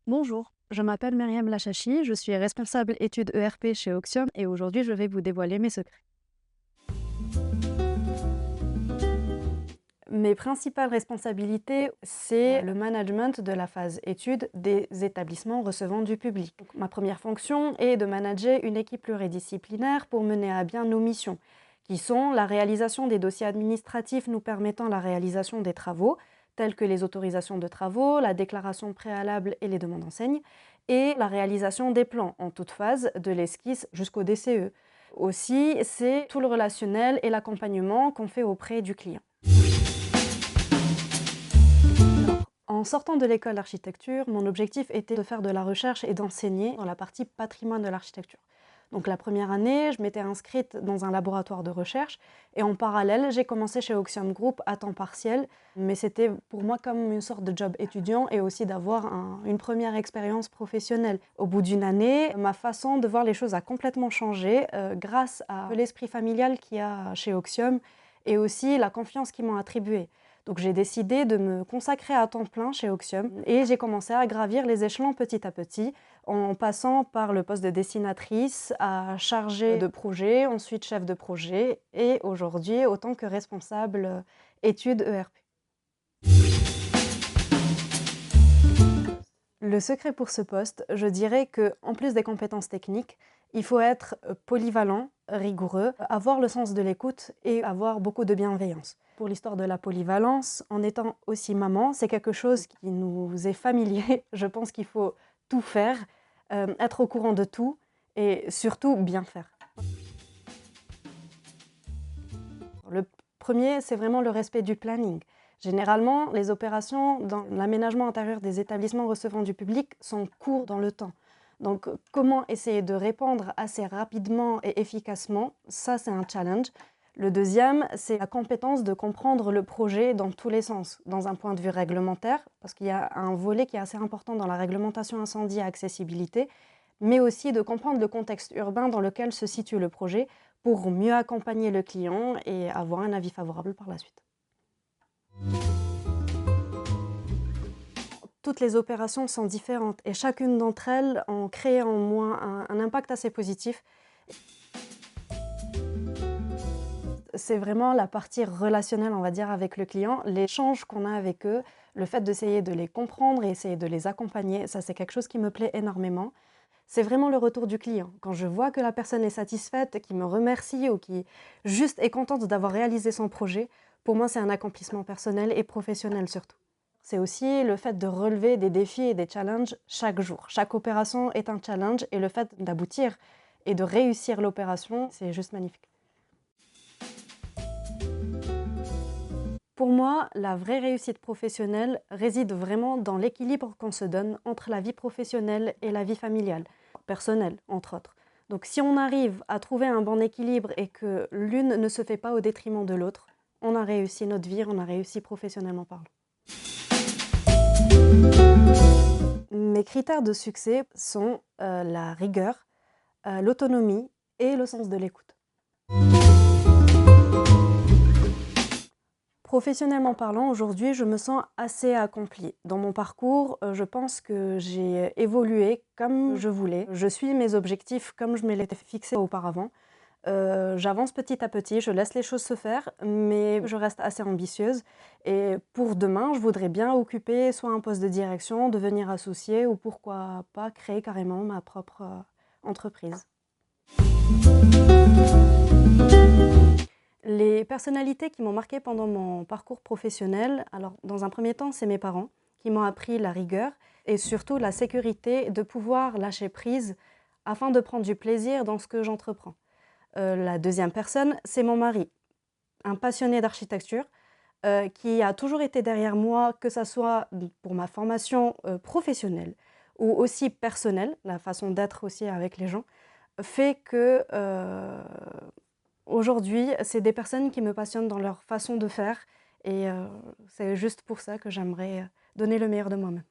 Bonjour, je m'appelle Myriam Lachachi, je suis responsable études ERP chez Oxium et aujourd'hui je vais vous dévoiler mes secrets. Mes principales responsabilités, c'est le management de la phase études des établissements recevant du public. Donc, ma première fonction est de manager une équipe pluridisciplinaire pour mener à bien nos missions, qui sont la réalisation des dossiers administratifs nous permettant la réalisation des travaux, tels que les autorisations de travaux, la déclaration préalable et les demandes d'enseigne, et la réalisation des plans en toute phase, de l'esquisse jusqu'au DCE. Aussi, c'est tout le relationnel et l'accompagnement qu'on fait auprès du client. En sortant de l'école d'architecture, mon objectif était de faire de la recherche et d'enseigner dans la partie patrimoine de l'architecture. Donc la première année, je m'étais inscrite dans un laboratoire de recherche et en parallèle, j'ai commencé chez Oxium Group à temps partiel, mais c'était pour moi comme une sorte de job étudiant et aussi d'avoir une première expérience professionnelle. Au bout d'une année, ma façon de voir les choses a complètement changé grâce à l'esprit familial qu'il y a chez Oxium et aussi la confiance qu'ils m'ont attribuée. Donc j'ai décidé de me consacrer à temps plein chez Oxium et j'ai commencé à gravir les échelons petit à petit en passant par le poste de dessinatrice à chargée de projet, ensuite chef de projet et aujourd'hui autant que responsable études ERP. Le secret pour ce poste, je dirais qu'en plus des compétences techniques, il faut être polyvalent, rigoureux, avoir le sens de l'écoute et avoir beaucoup de bienveillance. Pour l'histoire de la polyvalence, en étant aussi maman, c'est quelque chose qui nous est familier. Je pense qu'il faut tout faire, être au courant de tout et surtout bien faire. Le premier, c'est vraiment le respect du planning. Généralement, les opérations dans l'aménagement intérieur des établissements recevant du public sont courtes dans le temps. Donc, comment essayer de répondre assez rapidement et efficacement, ça c'est un challenge. Le deuxième, c'est la compétence de comprendre le projet dans tous les sens, dans un point de vue réglementaire, parce qu'il y a un volet qui est assez important dans la réglementation incendie et accessibilité, mais aussi de comprendre le contexte urbain dans lequel se situe le projet pour mieux accompagner le client et avoir un avis favorable par la suite. Toutes les opérations sont différentes et chacune d'entre elles ont créé en moi un impact assez positif. C'est vraiment la partie relationnelle, on va dire, avec le client, l'échange qu'on a avec eux, le fait d'essayer de les comprendre et essayer de les accompagner, ça c'est quelque chose qui me plaît énormément. C'est vraiment le retour du client. Quand je vois que la personne est satisfaite, qui me remercie ou qui juste est contente d'avoir réalisé son projet, pour moi c'est un accomplissement personnel et professionnel surtout. C'est aussi le fait de relever des défis et des challenges chaque jour. Chaque opération est un challenge et le fait d'aboutir et de réussir l'opération, c'est juste magnifique. Pour moi, la vraie réussite professionnelle réside vraiment dans l'équilibre qu'on se donne entre la vie professionnelle et la vie familiale, personnelle entre autres. Donc si on arrive à trouver un bon équilibre et que l'une ne se fait pas au détriment de l'autre, on a réussi notre vie, on a réussi professionnellement parlant. Mes critères de succès sont la rigueur, l'autonomie et le sens de l'écoute. Professionnellement parlant, aujourd'hui, je me sens assez accomplie. Dans mon parcours, je pense que j'ai évolué comme je voulais. Je suis mes objectifs comme je me l'étais fixé auparavant. J'avance petit à petit, je laisse les choses se faire, mais je reste assez ambitieuse. Et pour demain, je voudrais bien occuper soit un poste de direction, devenir associée ou pourquoi pas créer carrément ma propre entreprise. Les personnalités qui m'ont marquée pendant mon parcours professionnel, alors dans un premier temps, c'est mes parents qui m'ont appris la rigueur et surtout la sécurité de pouvoir lâcher prise afin de prendre du plaisir dans ce que j'entreprends. La deuxième personne, c'est mon mari, un passionné d'architecture qui a toujours été derrière moi, que ce soit pour ma formation professionnelle ou aussi personnelle, la façon d'être aussi avec les gens, fait que aujourd'hui, c'est des personnes qui me passionnent dans leur façon de faire et c'est juste pour ça que j'aimerais donner le meilleur de moi-même.